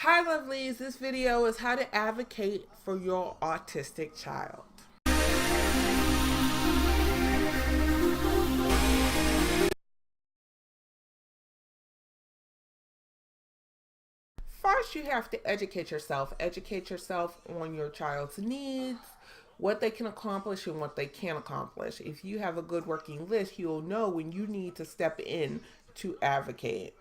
Hi lovelies, this video is how to advocate for your autistic child. First, you have to educate yourself. Educate yourself on your child's needs, what they can accomplish and what they can't accomplish. If you have a good working list, you'll know when you need to step in to advocate.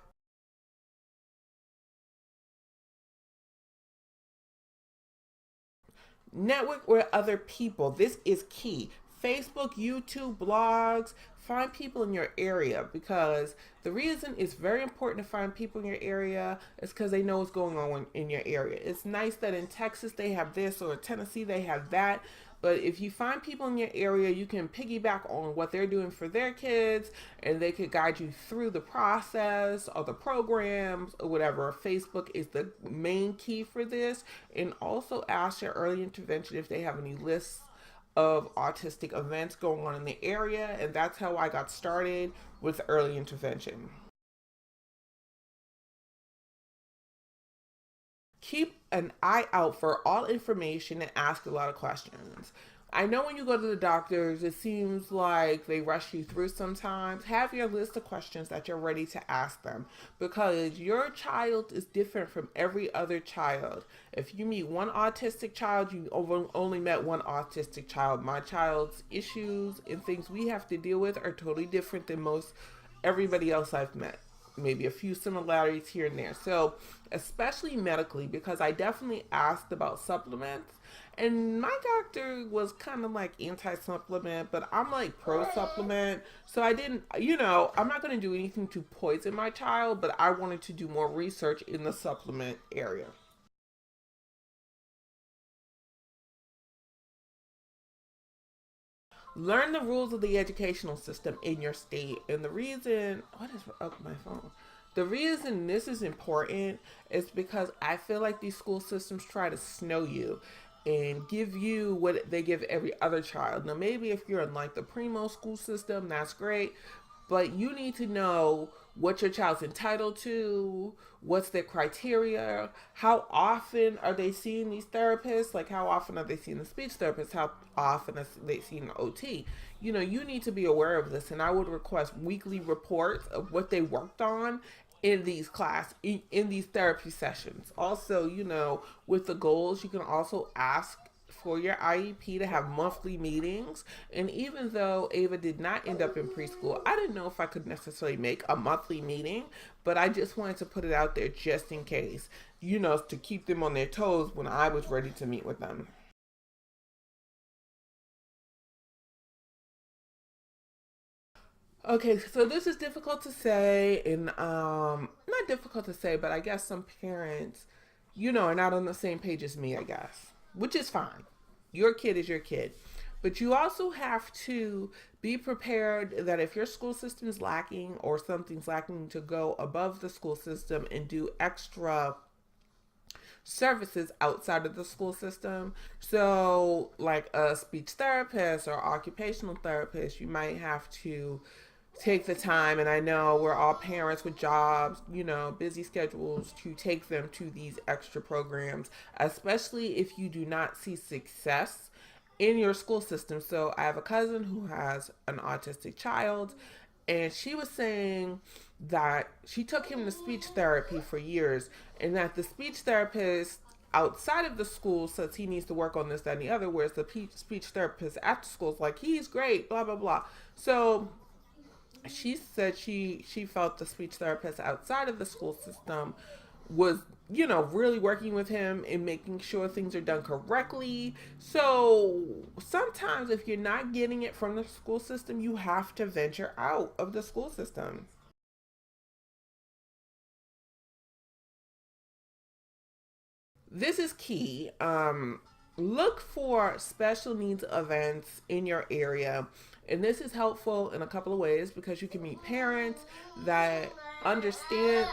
Network with other people. This is key. Facebook, YouTube, blogs, find people in your area, because the reason it's very important to find people in your area is because they know what's going on in your area. It's nice that in Texas they have this or Tennessee they have that, but if you find people in your area, you can piggyback on what they're doing for their kids and they could guide you through the process or the programs or whatever. Facebook is the main key for this. And also ask your early intervention if they have any lists of autistic events going on in the area. And that's how I got started with early intervention. Keep an eye out for all information and ask a lot of questions. I know when you go to the doctors, it seems like they rush you through sometimes. Have your list of questions that you're ready to ask them, because your child is different from every other child. If you meet one autistic child, you only met one autistic child. My child's issues and things we have to deal with are totally different than most everybody else I've met. Maybe a few similarities here and there. So, especially medically, because I definitely asked about supplements, and my doctor was kind of like anti supplement, but I'm like pro supplement. So, I didn't, I'm not going to do anything to poison my child, but I wanted to do more research in the supplement area. Learn the rules of the educational system in your state. And the reason, what is up my phone? The reason this is important is because I feel like these school systems try to snow you and give you what they give every other child. Now, maybe if you're in like the primo school system, that's great, but you need to know what your child's entitled to, what's their criteria, how often are they seeing these therapists, like how often are they seeing the speech therapist, how often are they seeing the OT. You need to be aware of this, and I would request weekly reports of what they worked on in these in these therapy sessions. Also, with the goals, you can also ask for your IEP to have monthly meetings. And even though Ava did not end up in preschool, I didn't know if I could necessarily make a monthly meeting, but I just wanted to put it out there just in case, to keep them on their toes when I was ready to meet with them. Okay, so this is difficult to say, and not difficult to say, but I guess some parents, are not on the same page as me, I guess, which is fine. Your kid is your kid. But you also have to be prepared that if your school system is lacking or something's lacking, to go above the school system and do extra services outside of the school system. So, like a speech therapist or occupational therapist, you might have to take the time, and I know we're all parents with jobs, busy schedules, to take them to these extra programs, especially if you do not see success in your school system. So I have a cousin who has an autistic child, and she was saying that she took him to speech therapy for years, and that the speech therapist outside of the school says he needs to work on this, that, and the other, whereas the speech therapist at the school is like, he's great, blah, blah, blah. So she said she felt the speech therapist outside of the school system was really working with him and making sure things are done correctly. So sometimes if you're not getting it from the school system, you have to venture out of the school system. This is key. Look for special needs events in your area. And this is helpful in a couple of ways, because you can meet parents that understand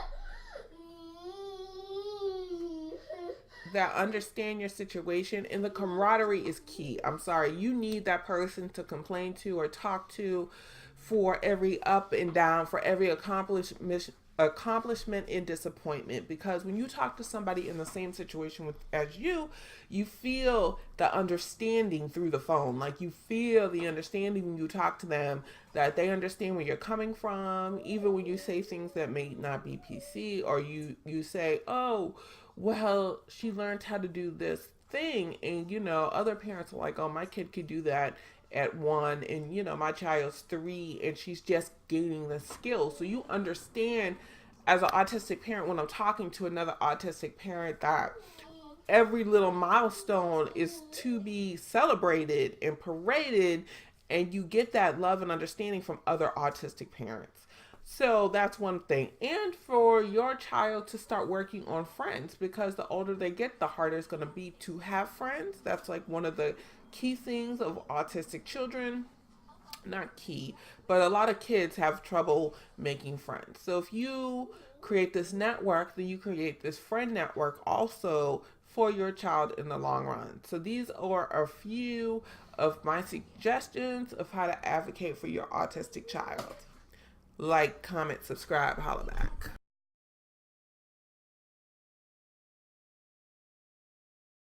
your situation, and the camaraderie is key. I'm sorry, you need that person to complain to or talk to for every up and down, for every accomplishment accomplishment and disappointment, because when you talk to somebody in the same situation as you feel the understanding through the phone. Like you feel the understanding when you talk to them, that they understand where you're coming from, even when you say things that may not be PC, or you say, oh, well, she learned how to do this thing, and other parents are like, oh, my kid could do that at 1, and my child's 3 and she's just gaining the skills. So you understand as an autistic parent, when I'm talking to another autistic parent, that every little milestone is to be celebrated and paraded, and you get that love and understanding from other autistic parents. So that's one thing. And for your child to start working on friends, because the older they get, the harder it's going to be to have friends. That's like one of the key things of autistic children. Not key, but a lot of kids have trouble making friends. So if you create this network, then you create this friend network also for your child in the long run. So these are a few of my suggestions of how to advocate for your autistic child. Like, comment, subscribe, holla back.